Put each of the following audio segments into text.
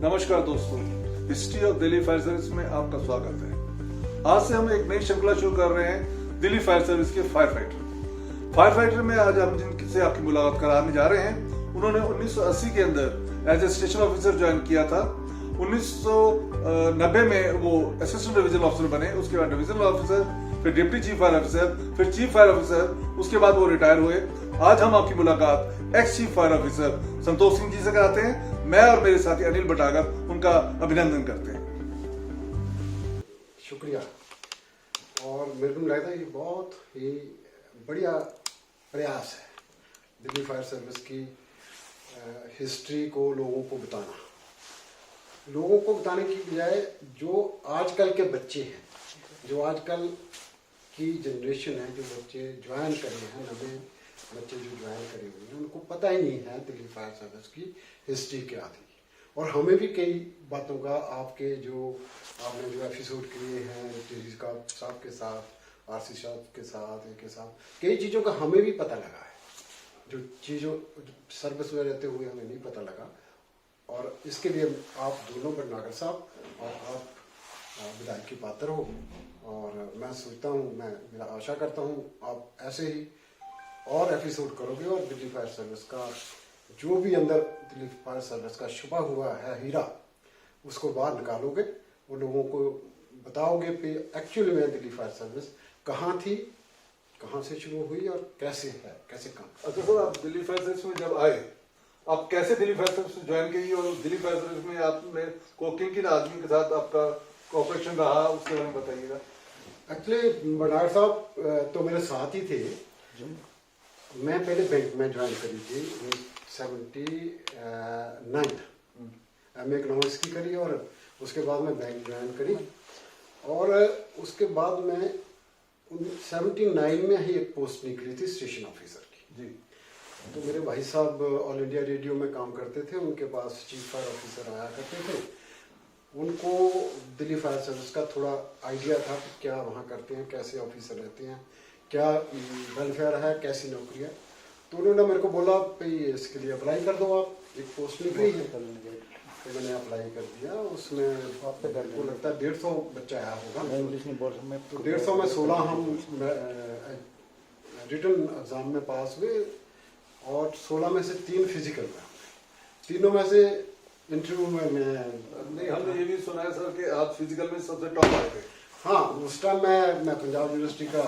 नमस्कार दोस्तों, history of Delhi fire service में आपका स्वागत है। आज से हम एक नई श्रृंखला शुरू कर रहे हैं दिल्ली फायर सर्विस के फायर फाइटर में आज हम जिनसे आपकी मुलाकात कराने जा रहे हैं, उन्होंने 1980 के अंदर as a station officer join किया था। 1990 में वो असिस्टेंट डिवीजन ऑफिसर बने, उसके बाद डिवीजनल ऑफिसर, फिर डिप्टी चीफ फायर ऑफिसर, फिर चीफ फायर ऑफिसर, उसके बाद वो रिटायर हुए। आज हम आपकी मुलाकात ex chief fire officer Santosh Singh ji से कराते हैं। मैं और मेरे साथी अनिल भटागर उनका अभिनंदन करते हैं। शुक्रिया। और मेरे को लगता है ये बहुत ही बढ़िया प्रयास है दिल्ली फायर सर्विस की हिस्ट्री को लोगों को बताने की बजाय जो आजकल के बच्चे हैं, जो आजकल की जनरेशन है, जो बच्चे ज्वाइन करे हैं, नए बच्चे जो ज्वाइन करे हुए हैं, उनको पता ही नहीं है दिल्ली फायर सर्विस की हिस्ट्री क्या थी। और हमें भी कई बातों का आपने जो एपिसोड किए हैं डी साहब के साथ, आरसी साहब के साथ, कई चीज़ों का हमें भी पता लगा है, जो चीज़ों सर्विस में रहते हुए हमें नहीं पता लगा। और इसके लिए आप दोनों भटनागर साहब और आप विधायक की पात्र हो। और मैं सोचता हूँ, मेरा आशा करता हूँ आप ऐसे ही और एपिसोड करोगे और दिल्ली फायर सर्विस का जो भी अंदर दिल्ली फायर सर्विस का छुपा हुआ है हीरा, उसको बाहर निकालोगे, वो लोगों को बताओगे कि एक्चुअली में दिल्ली फायर सर्विस कहाँ थी, कहाँ से शुरू हुई और कैसे है, कैसे काम। अच्छा सर, आप दिल्ली फायर सर्विस में जब आए, आप कैसे दिल्ली फायर सर्विस में ज्वाइन की और दिल्ली फायर सर्विस में आपने किन आदमी के साथ आपका कोऑपरेशन रहा, उसके बारे में बताइएगा। एक्चुअली भटागर साहब तो मेरे साथ ही थे। मैं पहले बैंक में ज्वाइन करी थी 79 एम इकोनॉमिक्स की करी, और उसके बाद मैं बैंक ज्वाइन करी। और उसके बाद में 79 में ही एक पोस्ट निकली थी स्टेशन ऑफिसर की जी। तो मेरे भाई साहब ऑल इंडिया रेडियो में काम करते थे, उनके पास चीफ फायर ऑफिसर आया करते थे। उनको दिल्ली फायर सर्विस का थोड़ा आइडिया था कि क्या वहाँ करते हैं, कैसे ऑफिसर रहते हैं, क्या वेलफेयर है, कैसी नौकरी है। तो उन्होंने मेरे को बोला भाई इसके लिए अप्लाई कर दो, आप एक पोस्ट निकली है। तो मैंने अप्लाई कर दिया। उसमें आपको लगता है 150 बच्चा आया होगा। तो 150 में 16 हम रिटन एग्जाम में पास हुए और 16 में से 3 फिजिकल में। तीनों में से इंटरव्यू में नहीं, हमने ये भी सुना है सर कि आप फिजिकल में सबसे टॉप आए थे। हाँ, उस टाइम मैं पंजाब यूनिवर्सिटी का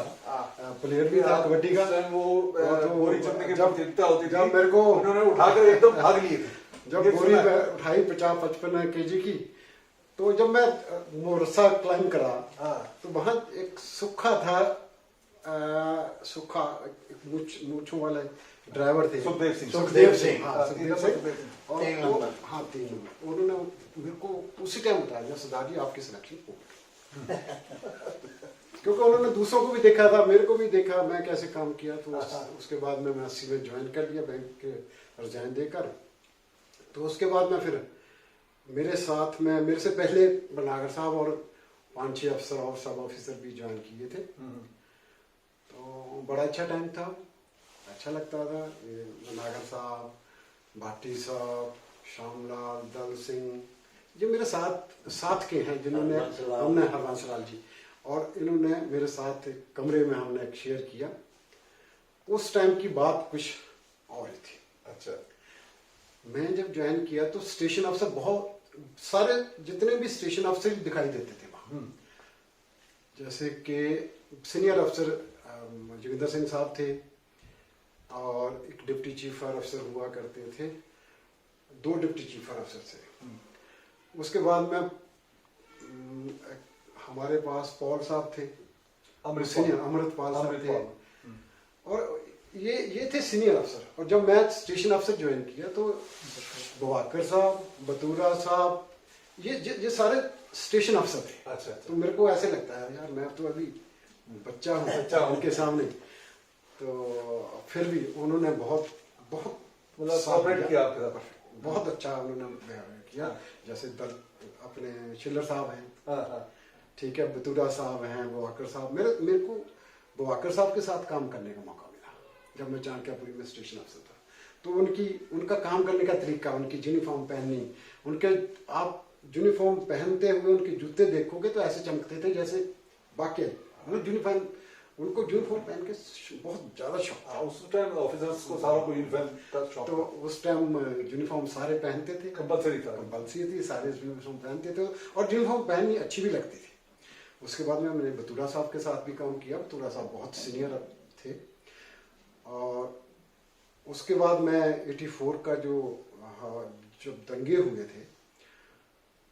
प्लेयर भी था कबड्डी का। वो बोरी चढ़ने की प्रतियोगिता होती थी, जब मेरे को उन्होंने उठाकर एकदम भाग लिए थे। जब बोरी उठाई 50-55 kg की, तो जब मैं वो रस्सा क्लाइंब करा तो वहाँ एक सूखा था, मूंछों वाले ड्राइवर थे, सुखदेव सिंह। और 3 नंबर उन्होंने मेरे को उसी टाइम बताया सरदार जी आपकी सिलेक्शन हो गई। क्योंकि उन्होंने दूसरों को भी देखा था, मेरे को भी देखा मैं कैसे काम किया। तो उसके बाद में मैं 80 में ज्वाइन कर लिया बैंक के रिजाइन देकर। तो उसके बाद में फिर मेरे साथ में मेरे से पहले भटनागर साहब और 5-6 अफसर और सब ऑफिसर भी ज्वाइन किए थे। तो बड़ा अच्छा टाइम था, अच्छा लगता था। भटनागर साहब, भाटी साहब, श्यामलाल, दल सिंह, ये मेरे साथ के हैं, जिन्होंने हमने हरवंश लाल जी, और इन्होंने मेरे साथ एक कमरे में हमने एक शेयर किया। उस टाइम की बात कुछ और थी। अच्छा, मैं जब ज्वाइन किया तो स्टेशन अफसर बहुत सारे, जितने भी स्टेशन अफसर दिखाई देते थे वहाँ। जैसे कि सीनियर अफसर जोगिंदर सिंह साहब थे और एक डिप्टी चीफ फायर ऑफिसर हुआ करते थे, 2 डिप्टी चीफ फायर ऑफिसर थे। उसके बाद में हमारे पास पॉल साहब थे, अमृतपाल साहब थे, और ये थे सीनियर अफसर। और जब मैं स्टेशन अफसर ज्वाइन किया तो बवाकर साहब, बतूरा साहब, ये सारे स्टेशन अफसर थे। अच्छा। तो मेरे को ऐसे लगता है यार मैं तो अभी बच्चा हूँ उनके सामने। तो फिर भी उन्होंने बहुत कोऑपरेट किया आपके साथ, बहुत अच्छा उन्होंने किया। जैसे अपने शिल्लर साहब हैं, ठीक है, बतूरा साहब हैं, बवाकर साहब। मेरे को बवाकर साहब के साथ काम करने का मौका मिला जब मैं चाणक्यपुरी में स्टेशन अफसर था। तो उनका काम करने का तरीका, उनकी यूनिफॉर्म पहननी, उनके आप यूनिफॉर्म पहनते हुए उनके जूते देखोगे तो ऐसे चमकते थे जैसे वाकई यूनिफॉर्म, उनको यूनिफॉर्म पहन के बहुत ज्यादा शौक था। उस टाइम ऑफिसर्स को सारों को यूनिफॉर्म का शौक तो उस टाइम यूनिफॉर्म सारे पहनते थे, कंपलसरी था। कंपलसरी थी, सारे यूनिफॉर्म पहनते थे और यूनिफॉर्म पहननी अच्छी भी लगती थी। उसके बाद में मैंने बतूरा साहब के साथ भी काम किया। बतूरा साहब बहुत सीनियर थे। और उसके बाद मैं 84 का जब दंगे हुए थे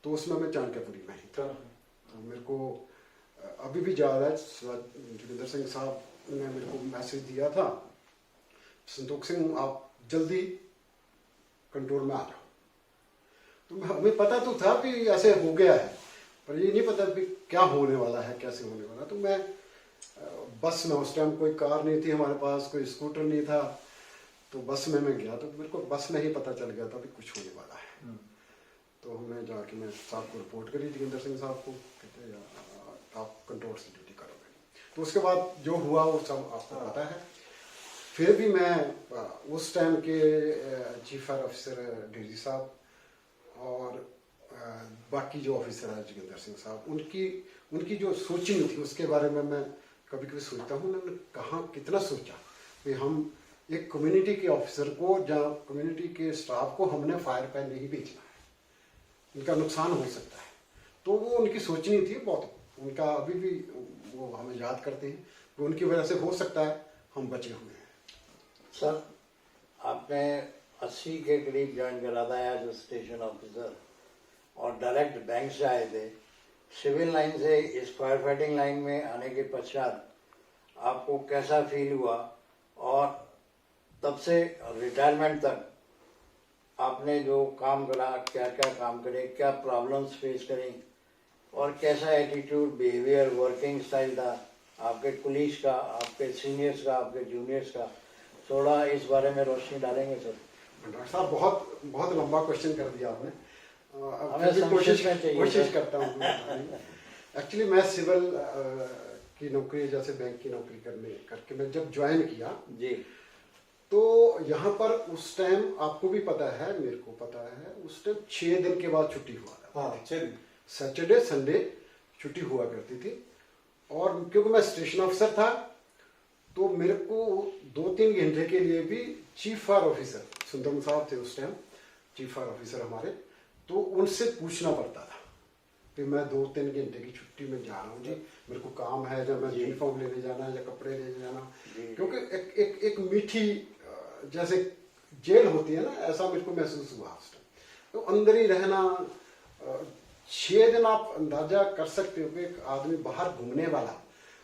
तो उसमें मैं चाणक्यपुरी में ही था। मेरे को अभी भी याद है, जोगिंदर सिंह साहब ने मेरे को मैसेज दिया था, संतोष सिंह आप जल्दी कंट्रोल में आ जाओ। तो हमें पता तो था कि ऐसे हो गया है, पर ये नहीं पता कि क्या होने वाला है, कैसे होने वाला। तो मैं बस में, उस टाइम कोई कार नहीं थी हमारे पास, कोई स्कूटर नहीं था, तो बस में मैं गया। तो मेरे को बस में ही पता चल गया था कि कुछ होने वाला है। तो हमने जाके मैं साहब को रिपोर्ट करी, जोगिंदर सिंह साहब को, कहते आप कंट्रोल से ड्यूटी करोगे। तो उसके बाद जो हुआ वो सब आपको पता है। फिर भी मैं उस टाइम के चीफ फायर ऑफिसर डिजी साहब और बाकी जो ऑफिसर है जोगिंदर सिंह साहब, उनकी जो सोचनी थी उसके बारे में मैं कभी कभी सोचता हूँ, उन्होंने कहाँ कितना सोचा कि हम एक कम्युनिटी के ऑफिसर को या कम्युनिटी के स्टाफ को हमने फायर पे नहीं भेजना है, इनका नुकसान हो सकता है। तो वो उनकी सोचनी थी बहुत, उनका अभी भी वो हमें याद करते हैं कि उनकी वजह से हो सकता है हम बचे हुए हैं। सर, आपने 80 के करीब ज्वाइन करा था एज स्टेशन ऑफिसर और डायरेक्ट बैंक से आए थे। सिविल लाइन से इस फायर फाइटिंग लाइन में आने के पश्चात आपको कैसा फील हुआ और तब से रिटायरमेंट तक आपने जो काम करा, क्या क्या काम करे, क्या प्रॉब्लम्स फेस करें और कैसा एटीट्यूड, बिहेवियर, वर्किंग स्टाइल था आपके कुलीग्स का, आपके सीनियर्स का, आपके जूनियर्स का, थोड़ा इस बारे में रोशनी डालेंगे सर? डॉक्टर साहब बहुत लंबा क्वेश्चन कर दिया आपने। हमें कोशिश करता हूँ। एक्चुअली मैं सिविल की नौकरी, जैसे बैंक की नौकरी करके मैं जब ज्वाइन किया जी, तो यहाँ पर उस टाइम आपको भी पता है, मेरे को पता है, उस टाइम 6 दिन के बाद छुट्टी हुआ था। हाँ, 6 दिन, सैटरडे संडे छुट्टी हुआ करती थी। और क्योंकि मैं स्टेशन ऑफिसर था तो मेरे को 2-3 घंटे के लिए भी चीफ फायर ऑफिसर सुंदरम साहब थे उस टाइम चीफ फायर ऑफिसर हमारे, तो उनसे पूछना पड़ता था कि मैं 2-3 घंटे की छुट्टी में जा रहा हूँ जी, मेरे को काम है, या मैं यूनिफॉर्म लेने जाना है या कपड़े लेने जाना। क्योंकि एक मीठी जैसे जेल होती है ना, ऐसा मेरे को महसूस हुआ उस टाइम। तो अंदर ही रहना 6 दिन, आप अंदाजा कर सकते हो कि एक आदमी बाहर घूमने वाला,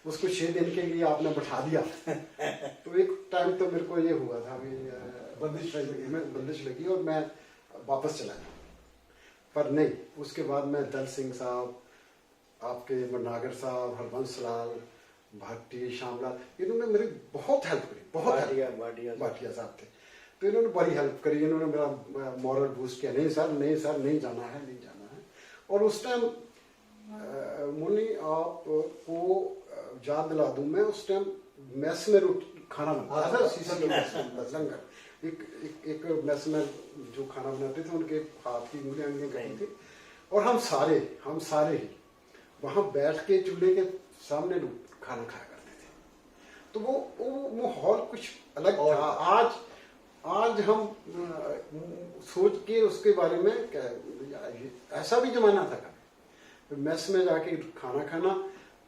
उसको 6 दिन के लिए आपने बैठा दिया। तो एक टाइम तो मेरे को ये हुआ था बंदिश लगी और मैं वापस चला गया। पर नहीं, उसके बाद मैं दल सिंह साहब, आपके मनागर साहब, हरबंस लाल, भाटी, श्यामलाल, इन्होंने मेरी बहुत हेल्प करी, बहुत भाटिया साहब थे, तो इन्होंने बड़ी हेल्प करी। इन्होंने मेरा मॉरल बूस्ट किया, नहीं सर नहीं जाना है, नहीं जाना है। और उस टाइम मुन्नी आपको याद दिला दूं, मैं उस टाइम मैस में खाना बनाता था, शीशे के मैस में लंगर, एक मैस में जो खाना बनाते थे उनके हाथ की उंगलियां गई थी। और हम सारे ही वहां बैठ के चूल्हे के सामने खाना खाया करते थे। तो वो माहौल कुछ अलग था। आज हम सोच के उसके बारे में ऐसा भी जमाना था कभी, मैस में जाके खाना खाना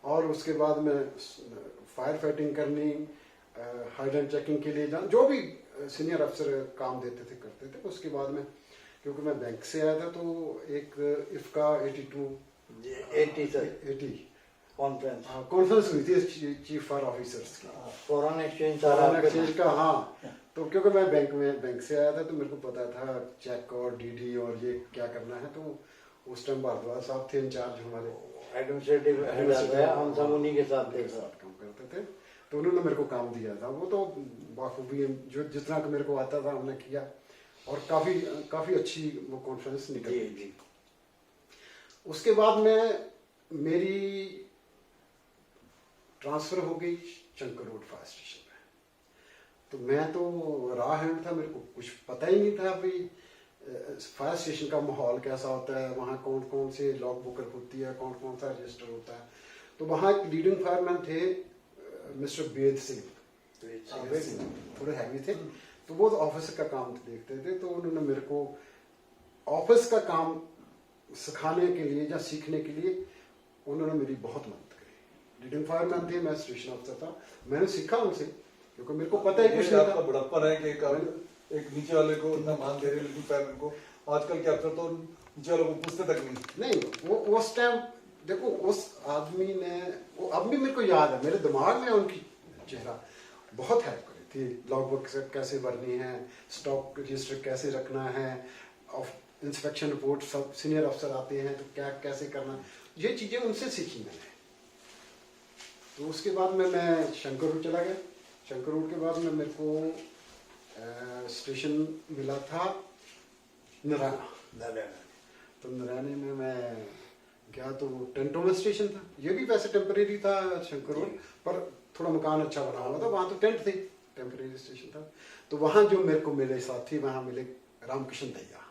और उसके बाद में फायर फाइटिंग करनी, हाइड एंड चेकिंग के लिए जाना, जो भी सीनियर अफसर काम देते थे करते थे। उसके बाद में क्योंकि मैं बैंक से आया था तो एक इफ्का 80 कॉन्फ्रेंस हुई थी चीफ फायर ऑफिसर्स की, फॉरेन एक्सचेंज का। हाँ, तो क्योंकि मैं बैंक से आया था तो मेरे को पता था चेक और डीडी और ये क्या करना है। तो उस टाइम भारद्वाज साहब थे इंचार्ज हमारे, एडमिनिस्ट्रेटिव, हम सब उन्हीं के साथ काम करते थे। तो उन्होंने मेरे को काम दिया था, वो तो बाखूबी जो जितना मेरे को आता था हमने किया और काफी अच्छी वो कॉन्फ्रेंस निकली। उसके बाद में मेरी ट्रांसफर हो गई चंकर रोड फायर स्टेशन में। तो मैं तो रॉ हैंड था, मेरे को कुछ पता ही नहीं था भाई फायर स्टेशन का माहौल कैसा होता है, वहाँ कौन कौन से लॉग बुकर होती है, कौन कौन सा रजिस्टर होता है। तो वहाँ एक लीडिंग फायरमैन थे मिस्टर बेद सिंह, थोड़े हैवी थे, तो वो ऑफिस का काम देखते थे। तो उन्होंने मेरे को ऑफिस का काम सिखाने के लिए या सीखने के लिए उन्होंने मेरी बहुत मदद करी। लीडिंग फायरमैन थे, मैं स्टेशन ऑफिसर था, मैंने सीखा उनसे क्योंकि मेरे को पता है कुछ नहीं आपका था। बड़प्पन है कि एक नीचे वाले को इतना मान दे रहे लीडिंग फायरमैन को। आजकल के अफसर तो नीचे वालों को पूछते तक नहीं। वो उस टाइम देखो उस आदमी ने, वो अब भी मेरे को याद है, मेरे दिमाग में उनकी चेहरा बहुत हेल्प करी थी। लॉग बुक कैसे भरनी है, स्टॉक रजिस्टर कैसे रखना है, इंस्पेक्शन रिपोर्ट सब सीनियर अफसर आते हैं तो क्या कैसे करना, ये चीजें उनसे सीखी मैंने। तो उसके बाद में मैं शंकर रोड चला गया। शंकर रोड के बाद में मेरे को स्टेशन मिला था नारायणा। तो नारायणी में मैं गया तो टेंटों स्टेशन था, ये भी वैसे टेम्परेरी था शंकर रोड, पर थोड़ा मकान अच्छा बना हुआ था, वहाँ तो टेंट थे, टेम्परेरी स्टेशन था। तो वहाँ जो मेरे को मिले साथी, वहाँ मिले रामकृष्ण दैया,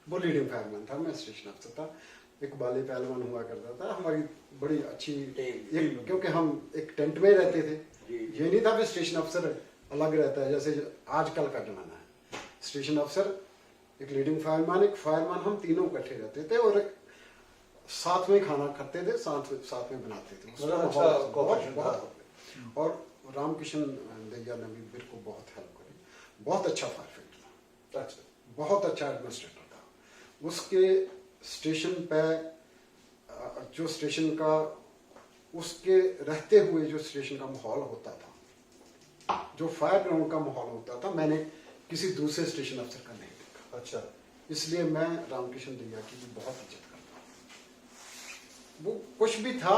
वो लीडिंग फायरमैन था, मैं स्टेशन अफसर था। एक बाली पहलवान हुआ करता था, हमारी बड़ी अच्छी क्योंकि हम एक टेंट में रहते थे। ये नहीं था कि स्टेशन अफसर अलग रहता है जैसे आजकल का जमाना है। स्टेशन अफसर, एक लीडिंग फायरमैन, एक फायरमैन, हम तीनों इकट्ठे रहते थे और साथ में खाना खाते थे, साथ में बनाते थे। और रामकृष्ण दैया ने भी मेरे को बहुत हेल्प करी, बहुत अच्छा फायर फाइटर था, बहुत अच्छा एडमिनिस्ट्रेटर था। उसके स्टेशन पे जो स्टेशन का, उसके रहते हुए जो स्टेशन का माहौल होता था, जो फायर ग्राउंड का माहौल होता था, मैंने किसी दूसरे स्टेशन अफसर का नहीं देखा। अच्छा, इसलिए मैं रामकृष्ण दैया की भी बहुत इज्जत करता हूँ। वो कुछ भी था,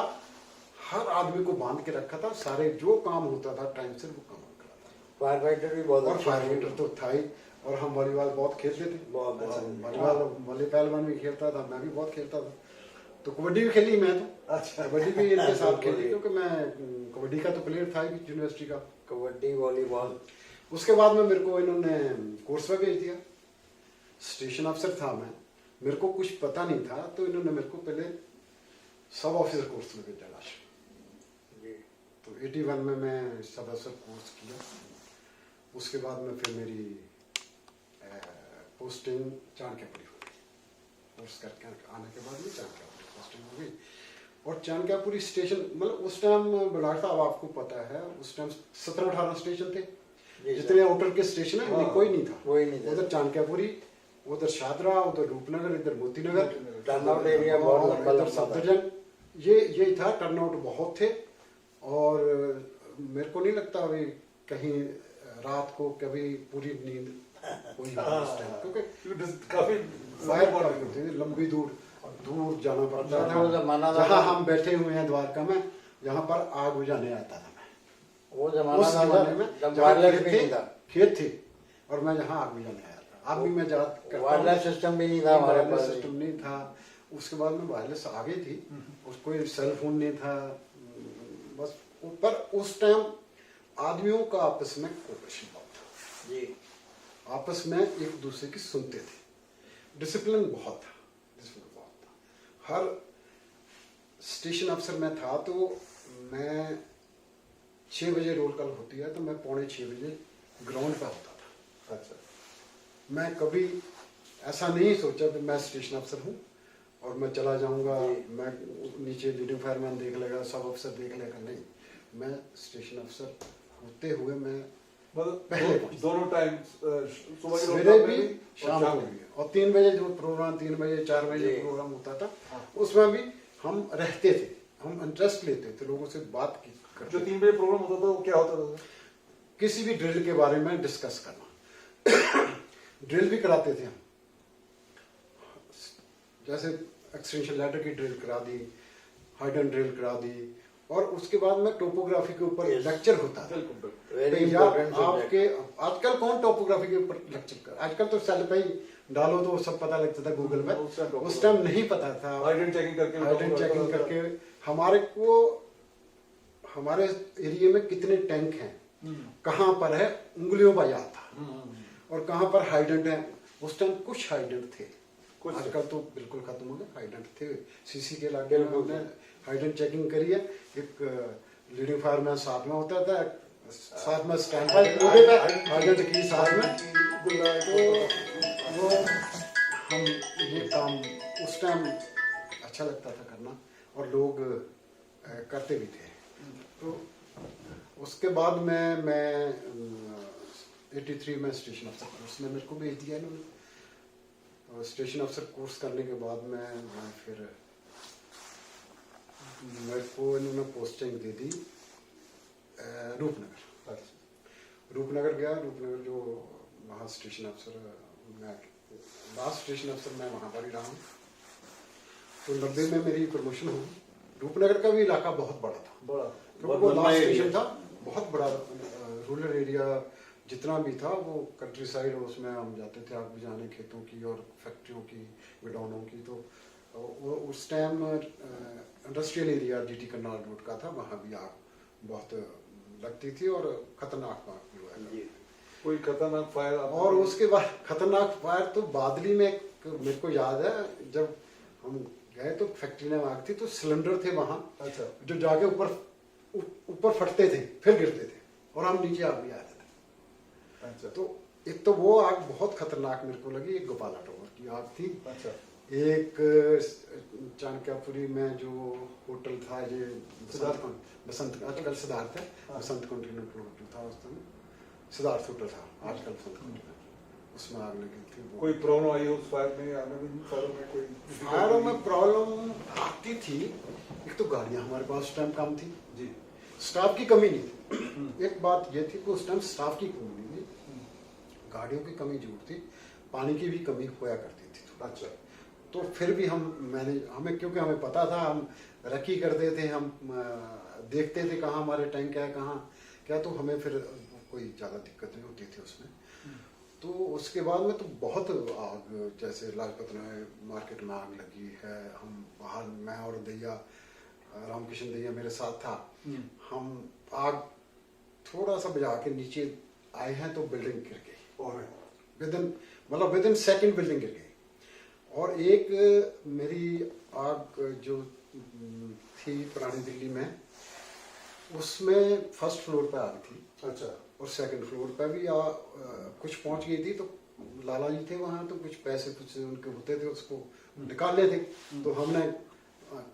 हर आदमी को बांध के रखा था, सारे जो काम होता था टाइम से वो काम कराता था। फायर फाइटर भी बहुत और फायर फाइटर तो था ही, और हम वॉलीबॉल बहुत खेलते थे, वॉलीबॉल वॉली पहलवान भी खेलता था, मैं भी बहुत खेलता था। तो कबड्डी भी खेली मैं तो। अच्छा, कबड्डी भी इनके साथ खेली क्योंकि मैं कबड्डी का तो प्लेयर था यूनिवर्सिटी का, कबड्डी वॉलीबॉल। उसके बाद में मेरे को इन्होंने कोर्स में भेज दिया। स्टेशन अफसर था मैं, मेरे को कुछ पता नहीं था, तो इन्होंने मेरे को पहले सब ऑफिसर कोर्स में भेजा लास्ट। तो 81 में मैं सब अफसर कोर्स किया। उसके बाद में फिर मेरी पोस्टिंग चाणक्यपुरी हो गई। कोर्स करके आने के बाद में चाणक्यपुरी पोस्टिंग हो गई। और चाणक्यपुरी स्टेशन, मतलब उस टाइम बलाट साहब आपको पता है, उस टाइम 17-18 स्टेशन थे। जितने आउटर के स्टेशन है कोई नहीं था। उधर चाणक्यपुरी, उधर शादरा, उधर रूपनगर, इधर मोती नगर, टर्नआउट एरिया बहुत लंबा सफदरजंग, ये था। टर्नआउट बहुत थे और मेरे को नहीं लगता अभी कहीं रात को कभी पूरी नींद कोई क्योंकि काफी फायर होती थी, लंबी दूर जाना पड़ता था। जहाँ हम बैठे हुए हैं द्वारका में, यहाँ पर आग बुझाने आता था मैं। वो उस जमाने में जब खेत थे और मैं जहाँ आग बुझाने आया था। अब भी मैं याद वायरलेस सिस्टम भी नहीं था हमारे पास, सिस्टम नहीं था। उसके बाद में वायरलेस आ गई थी, कोई सेल फोन नहीं था बस। पर उस टाइम आदमियों का आपस में कोऑपरेशन बहुत था जी, आपस में एक दूसरे की सुनते थे। डिसिप्लिन बहुत था, हर स्टेशन अफसर में था। तो मैं 6 बजे रोल कॉल होती है तो मैं 5:45 बजे ग्राउंड पे होता था। अच्छा, मैं कभी ऐसा नहीं सोचा कि मैं स्टेशन अफसर हूँ और मैं चला जाऊंगा, मैं नीचे लीडिंग फायरमैन देख लेगा, सब अफसर देख लेगा, नहीं। मैं स्टेशन अफसर होते हुए मैं पहले दोनों टाइम सवेरे भी शाम को भी, और 3 बजे जो प्रोग्राम, 3 बजे 4 बजे प्रोग्राम होता था, उसमें भी हम रहते थे, हम इंटरेस्ट लेते थे, लोगों से बात की करते। जो 3 बजे प्रोग्राम होता था वो क्या होता था? किसी भी ड्रिल के बारे में डिस्कस करना। ड्रिल भी कराते थे हम, जैसे एक्सटेंशन लेटर की ड्रिल करा दी, हाइडन ड्रिल करा दी, और उसके बाद में टोपोग्राफी के ऊपर लेक्चर होता था। आपके आजकल कौन टोपोग्राफी के ऊपर लेक्चर कर, आजकल तो सेल पे ही डालो तो सब पता लगता था गूगल पे। उस टाइम नहीं पता था। हाइडन चेकिंग करके हमारे को, हमारे एरिया में कितने टैंक हैं, कहाँ पर है उंगलियों पर याद था, और कहाँ पर हाइडेंट है। उस टाइम कुछ हाइडेंट थे, आजकल तो बिल्कुल खत्म हो गए। हाइडेंट थे सीसी के इलाके में, हमने हाइडेंट चेकिंग करी है। एक लीडिंग फायरमैन साथ में होता था, साथ में स्टैंड बाय हाइडेंट की साथ में। तो वो हम ये काम उस टाइम अच्छा लगता था करना, और लोग करते भी थे। तो उसके बाद मैं 83 में स्टेशन अफसर कोर्स में मेरे को भेज दिया इन्होंने। और स्टेशन अफसर कोर्स करने के बाद मैं फिर मेरे को इन्होंने पोस्टिंग दे दी रूपनगर। रूपनगर गया। रूपनगर जो वहाँ स्टेशन अफसर, मैं लास्ट स्टेशन अफसर मैं वहाँ पर ही रहा हूँ। तो 90 में मेरी प्रमोशन हुई। रूपनगर का भी इलाका बहुत बड़ा था, क्योंकि वो लास्ट स्टेशन था, बहुत बड़ा रूरल एरिया जितना भी था वो कंट्री साइड, उसमें हम जाते थे आग बुझाने खेतों की और फैक्ट्रियों की, गोडाउनों की। तो वो उस time industrial area GT Karnal road का था, वहाँ भी आग बहुत लगती थी और खतरनाक आग भी हुआ करती थी। कोई खतरनाक फायर? और उसके बाद खतरनाक फायर तो बादली में मेरे को याद है, जब हम गए तो फैक्ट्री में आग थी, तो सिलेंडर थे वहाँ। अच्छा। जो जाके ऊपर फटते थे फिर गिरते थे, और हम नीचे आग भी आ जाते थे। अच्छा। तो एक तो वो आग बहुत खतरनाक मेरे को लगी। एक गोपाला टावर की आग थी। अच्छा। एक चाणक्यपुरी में जो होटल था, ये बसंत, आजकल सिद्धार्थ है, बसंत कॉन्टिनेंट होटल था उस समय, सिद्धार्थ होटल था, आजकल बसंत कॉन्टिनेंट, उसमें आग लगी थी। कोई प्रॉब्लम आई हो उस फायर में? आने में फायरों में कोई फायरों में प्रॉब्लम आती थी। एक तो गाड़ियां हमारे पास उस टाइम कम थी जी, स्टाफ की कमी नहीं थी। एक बात ये थी कि उस टाइम स्टाफ की कमी नहीं थी, गाड़ियों की कमी जरूर थी, पानी की भी कमी होया करती थी। अच्छा। तो फिर भी हमें क्योंकि हमें पता था, हम रखी करते थे, हम देखते थे कहाँ हमारे टैंक है कहाँ क्या, तो हमें फिर कोई ज़्यादा दिक्कत नहीं होती थी उसमें। तो उसके बाद में तो बहुत आग, जैसे लाजपत राय मार्केट में आग लगी है, हम बाहर, मैं और दैया, रामकिशन दैया मेरे साथ था, हम आग थोड़ा सा बुझा के नीचे आए हैं तो बिल्डिंग गिर गई, और विद इन सेकंड बिल्डिंग गिर गई। और एक मेरी आग जो थी पुरानी दिल्ली में, उसमें फर्स्ट फ्लोर पे आग थी। अच्छा। और सेकंड फ्लोर पे भी कुछ पहुंच गई थी। तो लाला जी थे वहाँ, तो कुछ पैसे कुछ उनके होते थे, उसको निकालने थे। तो हमने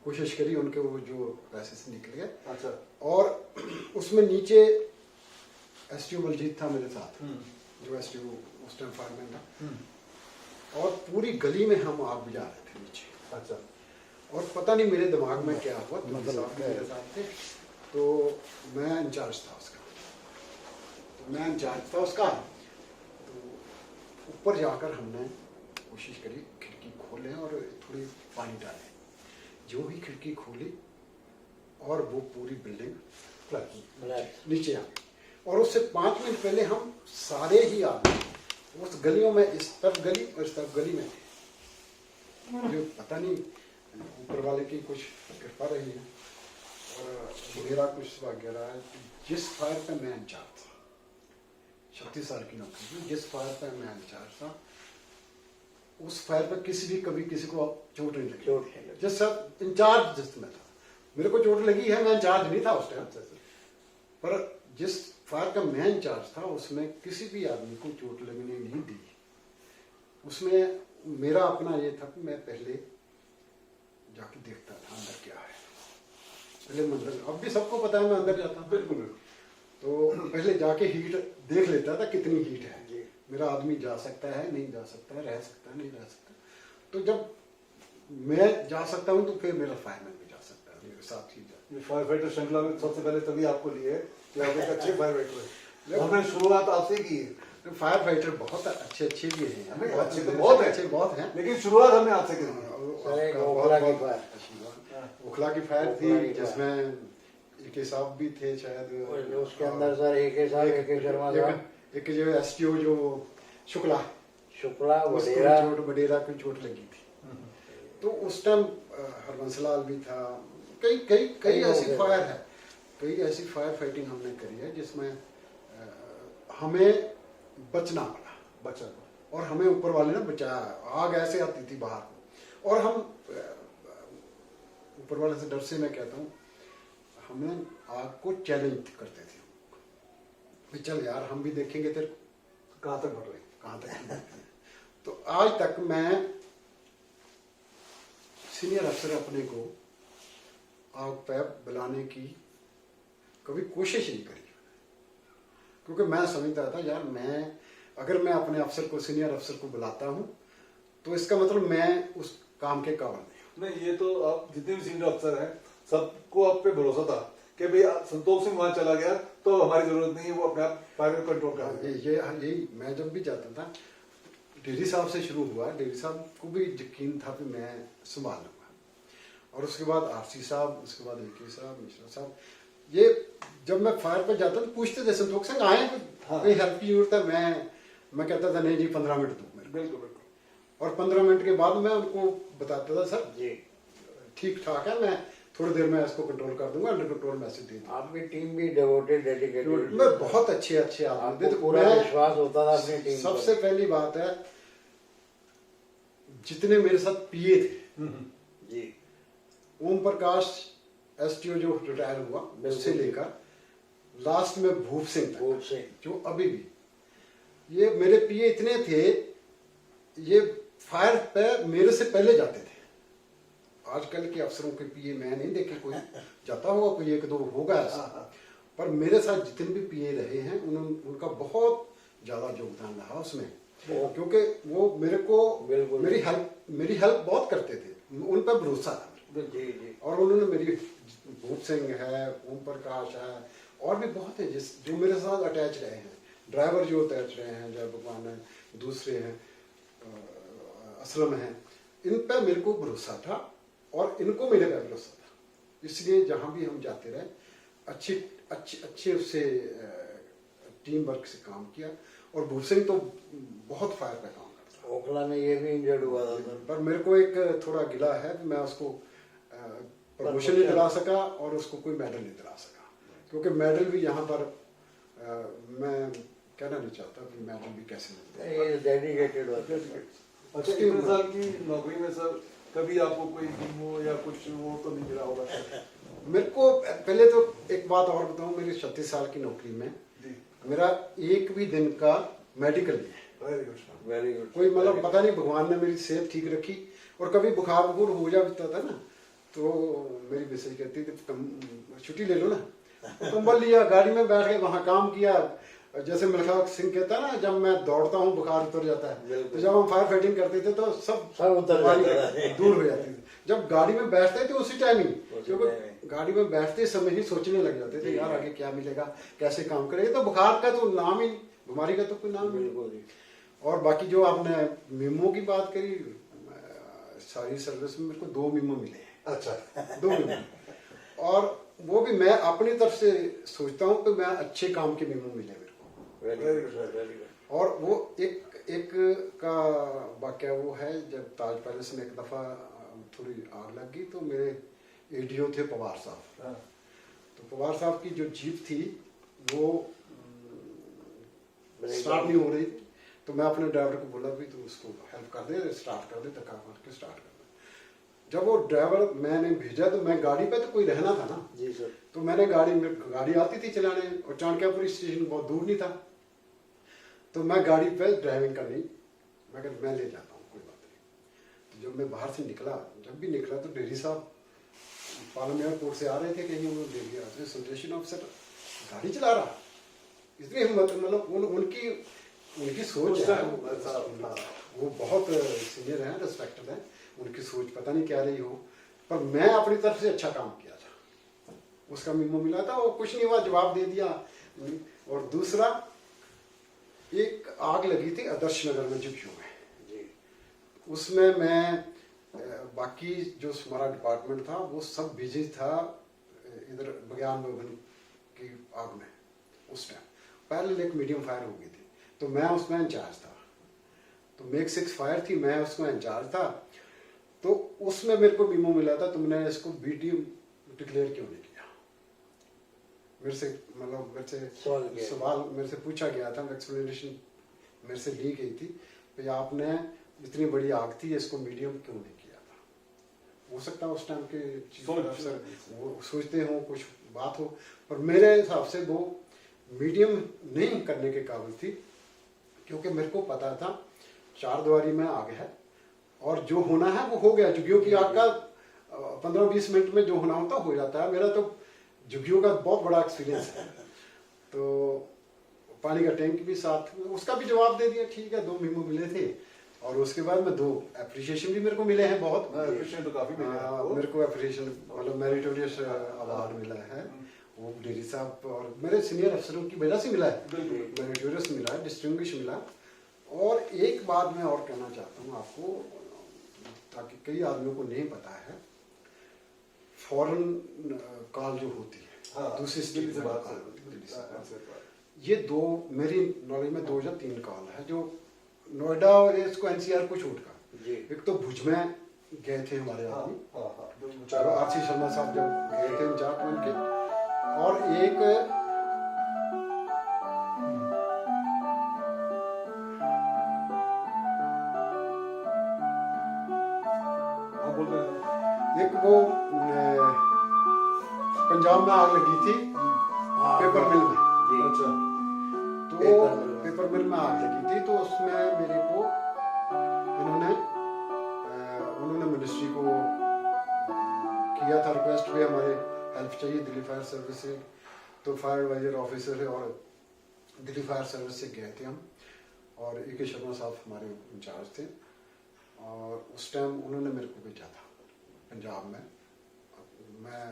कोशिश करी, उनके वो जो पैसे से निकल गए। अच्छा। और उसमें नीचे एसटीओ बलजीत था मेरे साथ, जो एसटीओ उस टाइम फायरमैन था, और पूरी गली में हम आग बुझा रहे थे नीचे। अच्छा। और पता नहीं मेरे दिमाग में क्या हुआ, मेरे साथ थे, तो मैं इंचार्ज था उसका, तो ऊपर जाकर हमने कोशिश करी खिड़की खोलें और थोड़ी पानी डालें। जो भी खिड़की खोली और वो पूरी बिल्डिंग नीचे आ गई। और उससे 5 मिनट पहले हम सारे ही आदमी उस गलियों में, इस तरफ गली और इस तरफ गली में थे, जो पता नहीं ऊपर वाले की कुछ कृपा रही है और मेरा कुछ भाग्य रहा है। जिस फायर पे मैं इंचार्ज था, 36 साल की नौकरी, जिस फायर पे मैं इंचार्ज था, उस फायर पे कभी किसी को चोट नहीं लगी। जिस सब इंचार्ज जिसमें था, मेरे को चोट लगी है, मैं इंचार्ज नहीं था उस टाइम, पर जिस फायर का मैं इंचार्ज था उसमें किसी भी आदमी को चोट लगने नहीं दी। उसमें मेरा अपना ये था कि मैं पहले जाके देखता था अंदर क्या है, पहले मंदिर, अब भी सबको पता है मैं अंदर जाता हूँ, बिल्कुल। तो पहले जाके हीट देख लेता था कितनी हीट है, मेरा आदमी जा सकता है नहीं जा सकता है, रह सकता है नहीं रह सकता। तो जब मैं जा सकता हूँ तो फिर मेरा फायरमैन भी जा सकता है, मेरे साथ ही जा। फायर फाइटर श्रृंखला में सबसे पहले तभी आपको लिए कि आप एक अच्छे फायर फाइटर हैं। हमने शुरुआत आपसे की है। फायर फाइटर बहुत अच्छे भी हैं, बहुत अच्छे तो बहुत हैं, लेकिन शुरुआत हमने आपसे की है। ओखला की फायर थी, जिसमें एक साहब भी थे शायद, उसके अंदर सर एक शर्मा था, एक जो एसटीओ जो शुक्ला बडेरा की चोट लगी थी। तो उस टाइम हरबंसलाल भी था, कई ऐसी फायर है, कई ऐसी फायर फाइटिंग हमने करी है जिसमें हमें बचना पड़ा, बचा और हमें ऊपर वाले ने बचाया। आग ऐसे आती थी बाहर को, और हम ऊपर वाले से डर से मैं कहता हूँ, हमें आग को चैलेंज करते थे कि चल यार हम भी देखेंगे तेरे को कहाँ तक बढ़ रही। कहाँ तक। तो आज तक मैं सीनियर अफसर अपने को आग पे बुलाने की कभी कोशिश नहीं करी, क्योंकि मैं समझता था यार अगर मैं अपने अफसर को, सीनियर अफसर को बुलाता हूं तो इसका मतलब मैं उस काम के काबिल नहीं नहीं, ये तो आप जितने भी सीनियर अफसर हैं सबको आप पे भरोसा था कि भाई संतोष सिंह वहां चला गया तो हमारी जरूरत नहीं है, वो अपने आप फायर कंट्रोल कर हूं। लेंगे। यही मैं जब भी जाता था, डेरी साहब से शुरू हुआ, डेरी साहब को भी यकीन था कि मैं संभाल लूंगा, और उसके बाद आरसी साहब, उसके बाद AK साहब, मिश्रा साहब, ये जब मैं फायर पे जाता तो पूछते थे संतोष सिंह आए, कोई हेल्प की जरूरत है? मैं कहता था नहीं जी 15 मिनट दो मेरे को। बिल्कुल बिल्कुल। और 15 मिनट के बाद मैं उनको बताता था सर जी ठीक ठाक है, मैं थोड़ी देर में इसको कंट्रोल कर दूंगा, अंडर कंट्रोल मैसेज दे दूंगा। आपकी टीम भी डिवोटेड, डेडिकेटेड, मैं बहुत अच्छे आदमी थे, आपको पूरा मैं- विश्वास होता था अपनी टीम सबसे पहली बात है, जितने मेरे साथ PA थे, जी ओम प्रकाश STO जो रिटायर हुआ उससे लेकर लास्ट में भूप सिंह तक, भूप सिंह, जो अभी भी, ये मेरे PA इतने थे, ये फायर पे मेरे से पहले जाते थे। आजकल के अफसरों के PA मैं नहीं देखे, कोई जाता होगा, कोई एक दो होगा ऐसा, पर मेरे साथ जितने भी PA रहे हैं उनका बहुत ज्यादा योगदान रहा उसमें, क्योंकि वो मेरे को बिल्कुल मेरी हेल्प बहुत करते थे, उन पर भरोसा था। जी जी, और उन्होंने मेरी, भूप सिंह है, ओम प्रकाश है, और भी बहुत है जो मेरे साथ अटैच रहे हैं, ड्राइवर जो अटैच रहे हैं, जय भगवान है, दूसरे हैं, असलम है, इन पे मेरे को भरोसा था और इनको मेरे पे भरोसा था, इसलिए जहां भी हम जाते रहे अच्छे उससे टीम वर्क से काम किया। और भूप सिंह तो बहुत फायर पे काम करता ओखला में ये भी इंजर्ड हुआ था सर। पर मेरे को एक थोड़ा गिला है कि मैं उसको प्रमोशन नहीं दिला सका और उसको कोई मेडल नहीं दिला सका, क्योंकि मेडल भी यहाँ पर मैं कहना नहीं चाहता कि मेडल भी कैसे मिलते डेडिकेटेड हुआ। अच्छा, इतने साल की नौकरी में सर कभी आपको कोई गिमो या कुछ वो तो नहीं मिला होगा? मेरे को पहले तो एक बात और बताऊं, मेरी 36 साल की नौकरी में जी, मेरा एक भी दिन का मेडिकल नहीं है। Very good, very good. कोई मतलब पता नहीं, भगवान ने मेरी सेहत ठीक रखी, और कभी बुखार बुखार हो जाता था ना, तो मेरी मिसेज कहती थी छुट्टी ले लो ना, तो कंबल लिया, गाड़ी में बैठ के वहां काम किया। जैसे मिल्खा सिंह कहता है ना, जब मैं दौड़ता हूँ बुखार उतर जाता है, तो जब हम फायर फाइटिंग करते थे तो सब उतर जाता था। दूर हो जाती थी। जब गाड़ी में बैठते थे उसी टाइम ही, क्योंकि गाड़ी में बैठते समय ही सोचने लग जाते थे यार आगे क्या मिलेगा, कैसे काम करेंगे। तो बुखार का तो नाम ही, बीमारी का तो कोई नाम नहीं। बिल्कुल। और बाकी जो आपने मीमो की बात करी, सारी सर्विस में मेरे को 2 मीमो मिले हैं। अच्छा 2 मीमो, और वो भी मैं अपनी तरफ से सोचता हूँ कि मैं अच्छे काम के मीमो मिले मेरे को। Very good, very good. और वो एक का वाक्य वो है, जब ताज पैलेस में एक दफा थोड़ी आग लग गई, तो मेरे ADO थे पवार साहब, तो पवार साहब की जो जीप थी वो स्टार्ट नहीं हो रही थी, तो मैं अपने ड्राइवर को बोला भी तू उसको हेल्प कर दे, स्टार्ट कर दे, धक्का मार के स्टार्ट कर दे। जब वो ड्राइवर मैंने भेजा तो मैं गाड़ी पे तो कोई रहना था ना जी सर, तो मैंने गाड़ी आती थी चलाने, और चाणक्यपुरी स्टेशन बहुत दूर नहीं था, तो मैं गाड़ी पे ड्राइविंग कर ली, मैं ले जाता हूँ कोई बात नहीं। तो जब मैं बाहर से निकला, जब भी निकला तो डेरी साहब पालम एयरपोर्ट से आ रहे थे, कहीं उन्होंने देख लिया स्टेशन ऑफिसर गाड़ी चला रहा, इसलिए मतलब उनकी सोच है, वो बहुत सीनियर हैं, रिस्पेक्टेड हैं, उनकी सोच पता नहीं क्या रही हो, पर मैं अपनी तरफ से अच्छा काम किया था, उसका मीमो मिला था, वो कुछ नहीं हुआ, जवाब दे दिया। और दूसरा, एक आग लगी थी आदर्श नगर में जिप्यू में, उसमें मैं बाकी जो हमारा डिपार्टमेंट था वो सब बिजी था इधर बग्यान भवन की आग में। उस टाइम पहले एक मीडियम फायर हो गई थी, तो मैं उसमें इंचार्ज था, तो मेक 6 फायर थी, मैं उसमें इंचार्ज था। तो उसमें मेरे को मीमो मिला था, तुमने इसको BT डिक्लेयर क्यों नहीं किया? मेरे से मतलब मेरे से किया। सवाल मेरे से पूछा गया था, एक्सप्लेनेशन मेरे से ली गई थी कि आपने इतनी बड़ी आग थी इसको मीडियम क्यों नहीं किया था। हो सकता है उस टाइम के चीफ अफसर वो सोचते हो कुछ बात हो, पर मेरे हिसाब से वो मीडियम नहीं करने के काबिल थी, क्योंकि मेरे को पता था चार दीवारी में आग है और जो होना है वो हो गया। झुग्गियों की आग का 15-20 मिनट में जो होना होता हो जाता है। मेरा तो झुग्गियों का बहुत बड़ा एक्सपीरियंस है। तो पानी का टैंक भी साथ, उसका भी जवाब दे दिया, ठीक है। 2 मीमो मिले थे और उसके बाद में 2 एप्रिशिएशन भी मेरे को मिले हैं बहुत। एप्रिशिएशन तो काफी मिले हैं आपको। मेरे को एप्रिशिएशन मतलब मेरिटोरियस अवार्ड मिला है, वो डेरी साहब और मेरे सीनियर अफसरों की वजह से मिला है। मेरिटोरियस मिला है, डिस्टिंग्विश मिला। और एक बात मैं और कहना चाहता हूँ आपको, ताकि कई आदमियों को नहीं पता है, फॉरेन कॉल जो होती है दूसरी स्टेट से बात दिल्ली से, ये 2 मेरी नॉलेज में 2 या 3 कॉल है जो नोएडा और इसको एनसीआर को छोड़ कर। एक तो भुज में गए थे हमारे आदमी, आरसी शर्मा साहब जब गए थे जाट बन के, और एक वो पंजाब में आग लगी थी पेपर मिल में। अच्छा। तो पेपर मिल में आग लगी थी, तो उसमें मेरे को उन्होंने मिनिस्ट्री को किया था रिक्वेस्ट पे, हमारे हेल्प चाहिए दिल्ली फायर सर्विस से। तो फायर एडवाइजर ऑफिसर है और दिल्ली फायर सर्विस से गए थे हम, और ए के शर्मा साहब हमारे इंचार्ज थे। और उस टाइम उन्होंने मेरे को भेजा था पंजाब में। मैं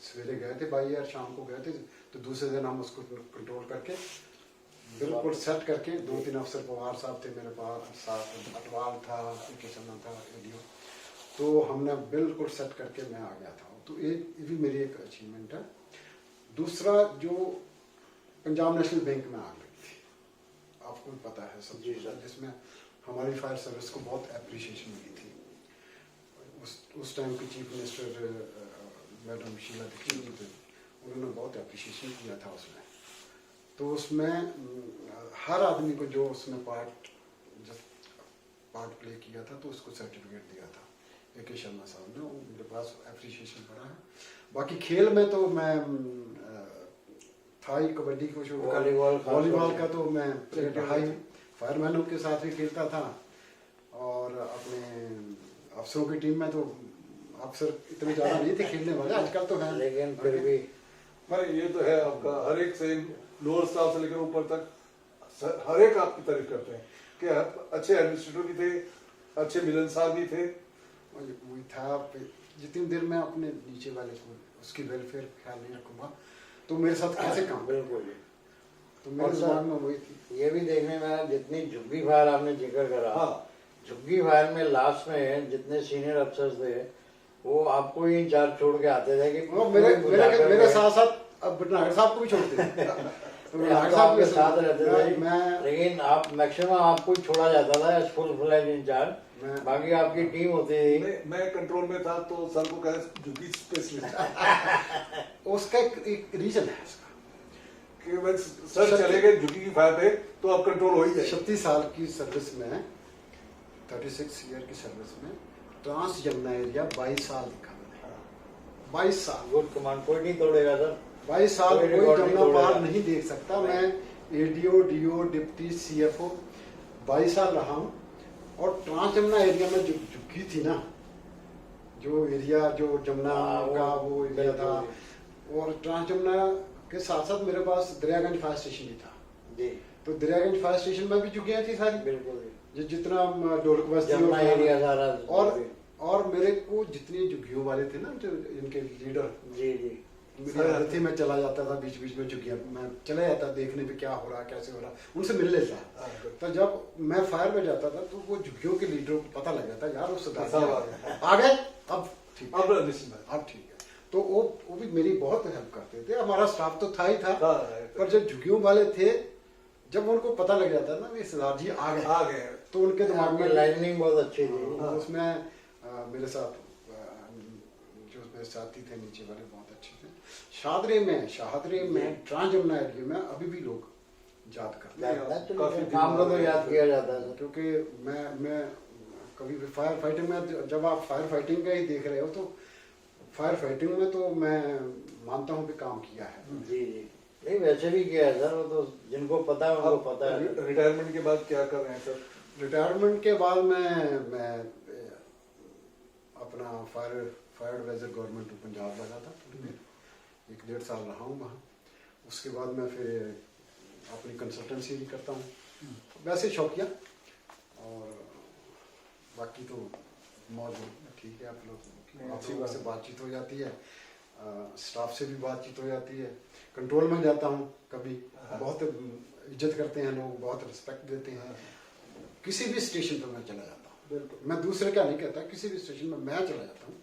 सवेरे गए थे 22 शाम को गए थे, तो दूसरे दिन हम उसको कंट्रोल करके बिल्कुल सेट करके, 2-3 अफसर पवार साहब थे मेरे पास, साथ अटवाल था, किशन था, एडीओ, तो हमने बिल्कुल सेट करके मैं आ गया था। तो ये भी मेरी एक अचीवमेंट है। दूसरा, जो पंजाब नेशनल बैंक में आग लगी थी, आपको भी पता है सब, जिसमें हमारी फायर सर्विस को बहुत एप्रिशिएशन मिली थी। उस टाइम की chief minister madam Sheila Dikshit थे, उन्होंने बहुत एप्रिशिएशन किया था उसमें। तो उसमें हर आदमी को जो उसमें पार्ट प्ले किया था, तो उसको सर्टिफिकेट दिया था ए के शर्मा साहब ने, वो मेरे पास एप्रिशिएशन पड़ा है। बाकी खेल में तो मैं था ही, कबड्डी को छोड़कर वॉलीबॉल का तो मैं रहा ही, फायरमैनों के साथ भी खेलता था, और अपने अफसरों की टीम में तो अफसर इतने ज्यादा नहीं थे खेलने वाले, आजकल तो है, लेकिन फिर भी ये तो है आपका, हर एक से लोअर स्टाफ से लेकर ऊपर तक हर एक आपकी तारीफ करते हैं कि अच्छे एडमिनिस्ट्रेटर भी थे, अच्छे मिलनसार भी थे। वही था, जितनी देर मैं अपने नीचे वाले को उसकी वेलफेयर ख्याल नहीं रखूंगा तो मेरे साथ कैसे काम। बिल्कुल। तो मेरे दिमाग में वही थी। ये भी देखने में, जितनी झुग्गी फायर आपने जिक्र करा, झुग्गी फायर में लास्ट में जितने सीनियर अफसर थे वो आपको ही इंचार्ज छोड़ के आते थे कि मेरे साथ साथ अब नागर साहब को भी छोड़ते थे। तो नागर साहब के साथ रहते थे, लेकिन आप मैक्सिमम आपको ही छोड़ा जाता था एज फुल फ्लेज इंचार्ज, बाकी आपकी टीम होती थी। मैं कंट्रोल में था तो सर को कहे झुग्गी स्पेशलिस्ट। उसका एक रीजन है कि सर चले गए झुग्गी की फायर पे तो अब कंट्रोल हो ही जाए। 36 साल की सर्विस में, 36 ईयर की सर्विस में ट्रांस यमुना एरिया 22 साल दिखा मैंने। 22 साल गुड कमांड, कोई नहीं तोड़ेगा सर। 22 साल कोई जमुना पार नहीं देख सकता। मैं एडीओ, डीओ, डिप्टी सीएफओ 22 साल रहा हूँ। और ट्रांस यमुना एरिया में जो झुग्गी थी ना, जो एरिया जो जमुना का वो एरिया था, और ट्रांस यमुना के साथ साथ मेरे पास दरियागंज फायर स्टेशन भी था जी। तो दरियागंज फायर स्टेशन में भी झुग्गियाँ थी सारी, बिल्कुल, जितना ढोलक बस्ती एरिया सारा। और मेरे को जितने झुग्गियों वाले थे ना, जो इनके लीडर, जी जी, रथी में चला जाता था, बीच बीच में झुग्गियाँ मैं चला जाता देखने पे क्या हो रहा है, कैसे हो रहा है, उनसे मिल लेता। तो जब मैं फायर में जाता था तो वो झुग्गियों के लीडरों को पता लग जाता, यार उस आ गए, अब ठीक है। तो वो भी मेरी बहुत हेल्प करते थे। हमारा स्टाफ तो था ही था, पर जब झुग्गियों वाले थे, जब उनको पता लग जाता ना सरदार जी आ गए, तो उनके दिमाग में लाइनिंग बहुत अच्छी थी। उसमें मेरे साथ जो मेरे साथी थे नीचे वाले बहुत अच्छे थे। शाहदरे में ट्रांसजमुना एरिया में अभी भी लोग याद करते हैं, काफी काम को तो याद किया जाता है सर। क्योंकि मैं कभी भी फायर फाइटिंग में, जब आप फायर फाइटिंग का ही देख रहे हो तो फायर फाइटिंग में तो मैं मानता हूँ कि काम किया है। जी जी, नहीं वैसे भी किया है सर, वो तो जिनको पता है उनको पता है। रिटायरमेंट के बाद क्या कर रहे हैं सर? रिटायरमेंट के बाद मैं अपना fire adviser government of Punjab लगा था, 1-1.5 साल रहा हूँ वहाँ। उसके बाद मैं फिर अपनी कंसल्टेंसी भी करता हूँ, वैसे शौकिया, और बाकी तो मौज ठीक है। आप लोगों से बातचीत हो जाती है, स्टाफ से भी बातचीत हो जाती है। कंट्रोल में जाता हूँ कभी, बहुत इज्जत करते हैं लोग, बहुत रिस्पेक्ट देते हैं। किसी भी स्टेशन पर मैं चला जाता हूँ, मैं दूसरे का नहीं कहता, किसी भी स्टेशन में मैं चला जाता हूँ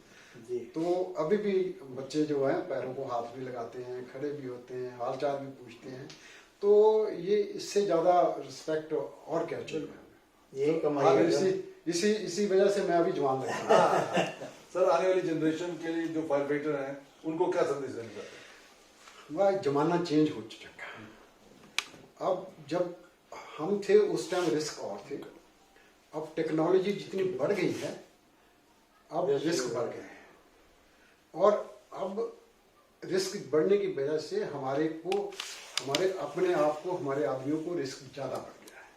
जी। तो अभी भी बच्चे जो हैं पैरों को हाथ भी लगाते हैं, खड़े भी होते हैं, हाल चाल भी पूछते हैं। तो ये इससे ज्यादा रिस्पेक्ट और क्या चाहिए? यही कमाई है। इसी वजह से मैं अभी जवान लगता हूँ। सर, आने वाली जनरेशन के लिए जो फायर फाइटर हैं उनको क्या संदेश देना चाहते हैं? वह जमाना चेंज हो चुका है। अब जब हम थे उस टाइम रिस्क और थे, अब टेक्नोलॉजी जितनी बढ़ गई है अब रिस्क बढ़ गए हैं, और अब रिस्क बढ़ने की वजह से हमारे अपने आप को, हमारे आदमियों को रिस्क ज़्यादा बढ़ गया है।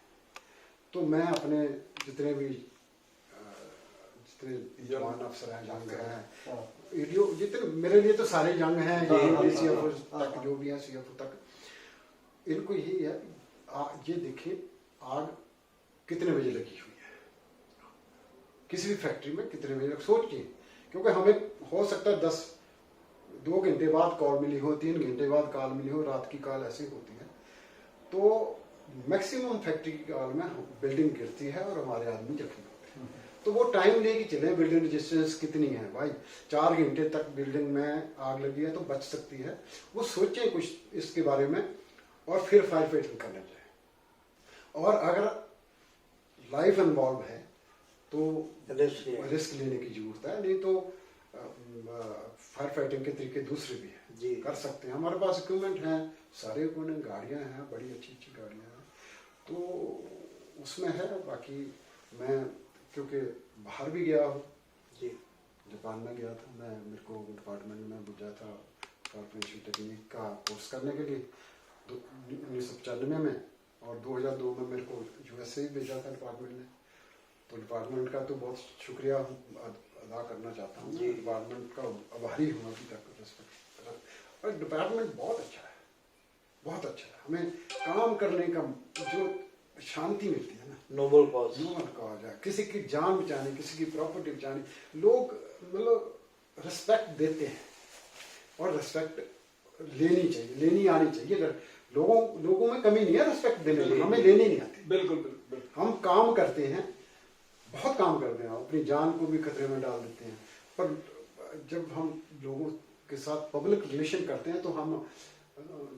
तो मैं अपने जितने जवान अफसर हैं, जंग हैं, जितने मेरे लिए तो सारे जंग हैं, CFO तक जो भी हैं, CFO तक, इनको यही है ये देखिए आग कितने बजे लगी हुई है, किसी भी फैक्ट्री में कितने बजे, सोचिए। क्योंकि हमें हो सकता है 2 घंटे बाद कॉल मिली हो, 3 घंटे बाद कॉल मिली हो, रात की कॉल ऐसी होती है। तो मैक्सिमम फैक्ट्री की कॉल में बिल्डिंग गिरती है और हमारे आदमी जख्मी होते हैं। तो वो टाइम लेके चले, बिल्डिंग रेजिस्टेंस कितनी है भाई, 4 घंटे तक बिल्डिंग में आग लगी है तो बच सकती है। वो सोचें कुछ इसके बारे में और फिर फायर फाइटिंग करना चाहिए। और अगर लाइफ इन्वॉल्व है तो रिस्क लेने की जरूरत है, नहीं तो फायर फाइटिंग के तरीके दूसरे भी हैं जी, कर सकते हैं। हमारे पास इक्विपमेंट हैं, सारे इक्विपमेंट, गाड़ियां हैं, बड़ी अच्छी गाड़ियां हैं, तो उसमें है। बाकी मैं क्योंकि बाहर भी गया हूँ जी, जापान में गया था मैं, मेरे को डिपार्टमेंट में भेजा था कॉर्पोरेशन टेक्निक का कोर्स करने के लिए 1995 में, और 2002 में मेरे को USA भी भेजा था डिपार्टमेंट ने। तो डिपार्टमेंट का तो बहुत शुक्रिया अदा करना चाहता हूँ, डिपार्टमेंट का आभारी हूँ अभी तक, रिस्पेक्ट। और डिपार्टमेंट बहुत अच्छा है, बहुत अच्छा है। हमें काम करने का जो शांति मिलती है ना, नोबल कॉज है, किसी की जान बचाने, किसी की प्रॉपर्टी बचाने, लोग मतलब रिस्पेक्ट देते हैं, और रिस्पेक्ट लेनी आनी चाहिए। अगर लोगों में कमी नहीं है रिस्पेक्ट देने में, हमें लेनी नहीं आती। बिल्कुल। हम काम करते हैं, बहुत काम करते हैं, अपनी जान को भी खतरे में डाल देते हैं, पर जब हम लोगों के साथ पब्लिक रिलेशन करते हैं तो हम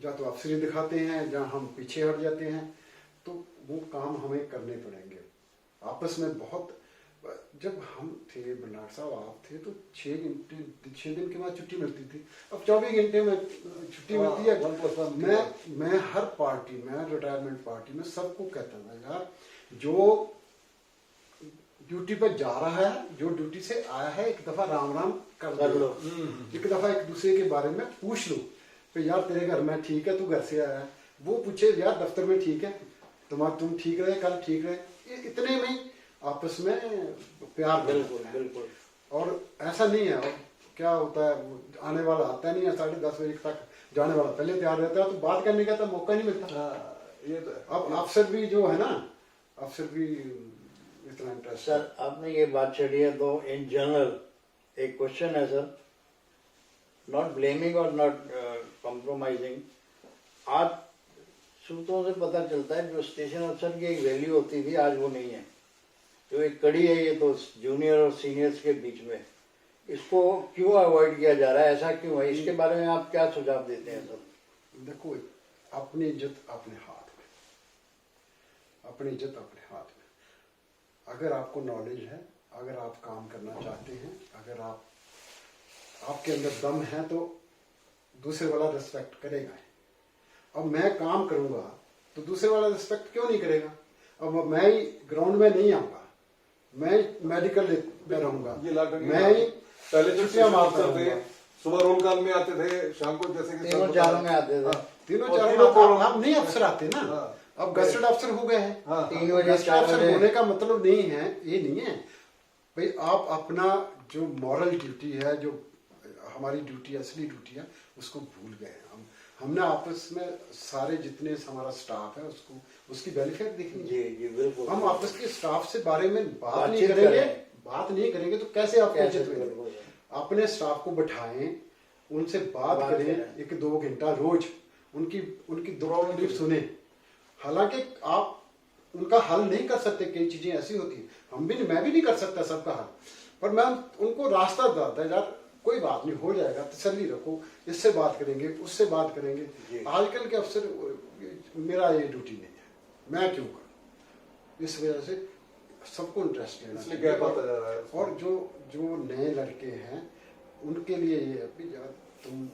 या तो अफसरी दिखाते हैं या हम पीछे हट जाते हैं, तो वो काम हमें करने पड़ेंगे आपस में। बहुत जब हम थे बर्नार्ड साहब, आप थे तो 6 दिन के बाद छुट्टी मिलती थी, अब 24 घंटे में छुट्टी मिलती है। मैं हर पार्टी में, रिटायरमेंट पार्टी में सबको कहता था यार, जो ड्यूटी पर जा रहा है, जो ड्यूटी से आया है, एक दफा राम कर लो, एक दफा एक दूसरे के बारे में पूछ लो कि यार तेरे घर में ठीक है, तू घर से आया है, वो पूछे यार दफ्तर में ठीक है, तुम ठीक रहे, कल ठीक रहे, इतने में ही आपस में प्यार। बिल्कुल। और ऐसा नहीं है, और क्या होता है, आने वाला आता नहीं है 10:30 बजे तक, जाने वाला पहले तैयार रहता है, तो बात करने का तो मौका नहीं मिलता। ये तो है। अब अफसर भी जो है ना, अफसर भी इतना इंटरेस्ट। सर आपने ये बात छेड़ी है, तो इन जनरल एक क्वेश्चन है सर, नॉट ब्लेमिंग और नॉट कॉम्प्रोमाइजिंग। आज सूत्रों से पता चलता है जो स्टेशन अफसर की एक वैल्यू होती थी, आज वो नहीं है। जो एक कड़ी है ये तो जूनियर और सीनियर्स के बीच में, इसको क्यों अवॉइड किया जा रहा है, ऐसा क्यों है, इसके बारे में आप क्या सुझाव देते हैं सर? देखो, अपनी इज्जत अपने हाथ में, अपनी इज्जत अपने हाथ में। अगर आपको नॉलेज है, अगर आप काम करना चाहते हैं, अगर आप आपके अंदर दम है तो दूसरे वाला रिस्पेक्ट करेगा। अब मैं काम करूंगा तो दूसरे वाला रिस्पेक्ट क्यों नहीं करेगा? अब मैं ही ग्राउंड में नहीं आऊंगा, मैं मेडिकल में रहूंगा, ये लॉकडाउन मैं ही पहले जो छुट्टियां मारता थे, रहूंगा। सुबह रोल कॉल में आते थे, शाम को जैसे कि तीनों चारों में आते थे। हाँ, तीनों और चारों तीनों को अब नहीं अफसर आते ना, हाँ। अब गस्टेड अफसर हो गए हैं। हाँ, 3 बजे गस्टेड 4 अफसर बजे होने का मतलब नहीं है, ये नहीं है भाई आप अपना जो मॉरल ड्यूटी है, जो हमारी ड्यूटी असली ड्यूटी है, उसको भूल गए। हमने आपस में सारे जितने हमारा स्टाफ है उसको उसकी वेलफेयर देखनी है। जी जी बिल्कुल। हम आपस के स्टाफ से बारे में बात नहीं बातचीत करेंगे, करें। बात नहीं करेंगे तो कैसे आप कैसे परिचित होंगे? बिल्कुल। अपने स्टाफ को बैठाएं, उनसे बात बात करें करें। 1-2 घंटा रोज, उनकी दुख सुने। हालांकि आप उनका हल नहीं कर सकते, कई चीजें ऐसी होती हैं, मैं भी नहीं कर सकता सबका हल, पर मैं उनको रास्ता बताता है, यार कोई बात नहीं, हो जाएगा, तसल्ली रखो, इससे बात करेंगे, उससे बात करेंगे। आजकल के अफसर, मेरा ये ड्यूटी नहीं है, मैं क्यों करूं? इस वजह से सबको इंटरेस्ट लेना इसलिए गैप आता जा रहा है। और जो नए लड़के हैं उनके लिए ये है कि यार तुम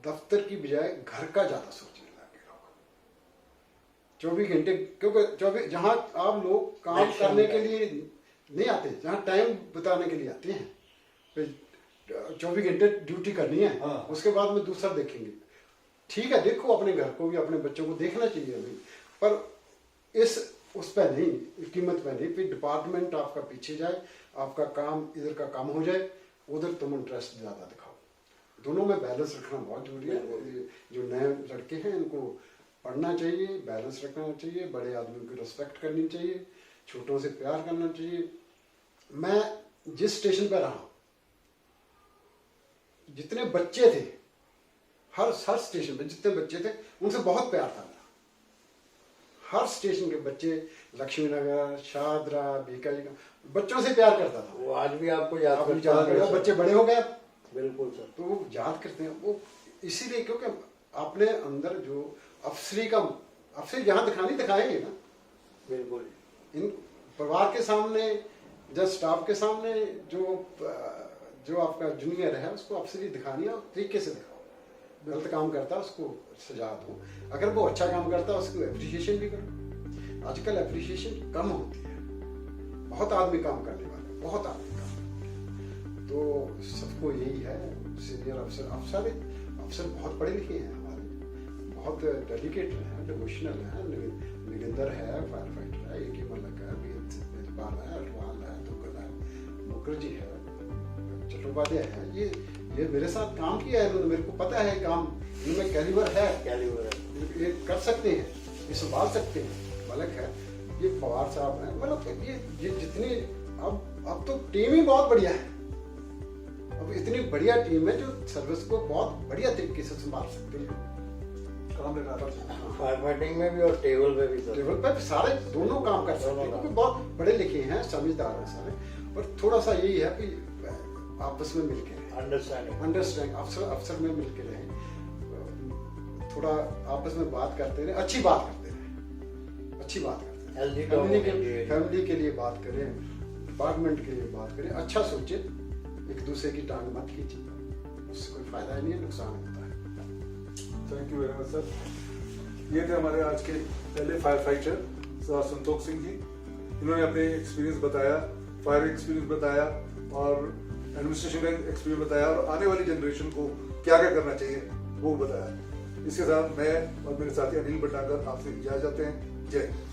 दफ्तर की बजाय घर का ज्यादा सोचने लगे लोग 24 घंटे, क्योंकि 24 जहां आप लोग काम करने के लिए नहीं आते, जहां टाइम बिताने के लिए आते हैं, फिर 24 घंटे ड्यूटी करनी है। हाँ। उसके बाद में दूसरा देखेंगे। ठीक है, देखो अपने घर को भी, अपने बच्चों को देखना चाहिए अभी, पर उस पर नहीं, कीमत पर नहीं। फिर डिपार्टमेंट आपका पीछे जाए, आपका काम इधर का काम हो जाए, उधर तुम इंटरेस्ट ज्यादा दिखाओ। दोनों में बैलेंस रखना बहुत जरूरी है। जो नए लड़के हैं इनको पढ़ना चाहिए, बैलेंस रखना चाहिए, बड़े आदमी की रिस्पेक्ट करनी चाहिए, छोटों से प्यार करना चाहिए। मैं जिस स्टेशन पर रहा, जितने बच्चे थे, हर स्टेशन पे जितने बच्चे थे उनसे बहुत प्यार था। हर स्टेशन के बच्चे, लक्ष्मी नगर, शाहदरा, बीकाजी, बच्चों से प्यार करता था। वो आज भी आपको याद आप भी करता याद करो, है। बच्चे बड़े हो गए बिल्कुल सर। तो वो याद करते हैं, वो इसीलिए क्योंकि अपने अंदर जो अफसरी जहां दिखाएंगे ना, बिल्कुल। इन परिवार के सामने, जब स्टाफ के सामने, जो आपका जूनियर है उसको अफसरी दिखानी है, तरीके से दिखाओ। गलत काम करता है उसको सजा दो, अगर वो अच्छा काम करता है उसको एप्रिशिएशन भी करो। आजकल एप्रिशिएशन कम होती है, बहुत आदमी काम करने वाले, बहुत आदमी काम करते। तो सबको यही है, सीनियर अफसर बहुत पढ़े लिखे हैं हमारे, बहुत डेडिकेटेड हैं, डिवोशनल हैं। निगिंदर है, फायर फाइटर है, एक मलक है, बेदपाल है, अटवाल है, दुग्गल है, मुखर्जी है, चट्टोपाध्याय है। ये मेरे साथ काम किया है, इन्होंने, मेरे को पता है काम, इनमें कैलिबर है, ये कर सकते हैं, ये संभाल सकते हैं। मलक है, ये पवार साहब है, मतलब ये जितनी अब तो टीम ही बहुत बढ़िया है। अब इतनी बढ़िया टीम है जो सर्विस को बहुत बढ़िया तरीके से संभाल सकते हैं। फायर फाइटिंग में भी और टेबल पे भी सर। टेबल पे भी सारे दोनों काम कर सकते हैं, क्योंकि बहुत पढ़े लिखे हैं, समझदार हैं सारे। पर थोड़ा सा यही है कि आपस में मिलके अंडरस्टैंडिंग अफसर में मिलके रहे, थोड़ा आपस में बात करते रहे, अच्छी बात करते रहे, फैमिली के लिए बात करें, डिपार्टमेंट के लिए बात करें, अच्छा सोचे, एक दूसरे की टांग मत खींचे, उससे कोई फायदा नहीं है, नुकसान होता है। Thank you very much sir. ये थे हमारे आज के पहले fire fighter sir Santosh Singh ji. इन्होंने अपने एक्सपीरियंस बताया, फायर एक्सपीरियंस बताया और एडमिनिस्ट्रेशन का एक्सपीरियंस बताया, और आने वाली जनरेशन को क्या क्या करना चाहिए वो बताया। इसके साथ मैं और मेरे साथी अनिल भटनागर आपसे इजाजत चाहते हैं। जय हिंद।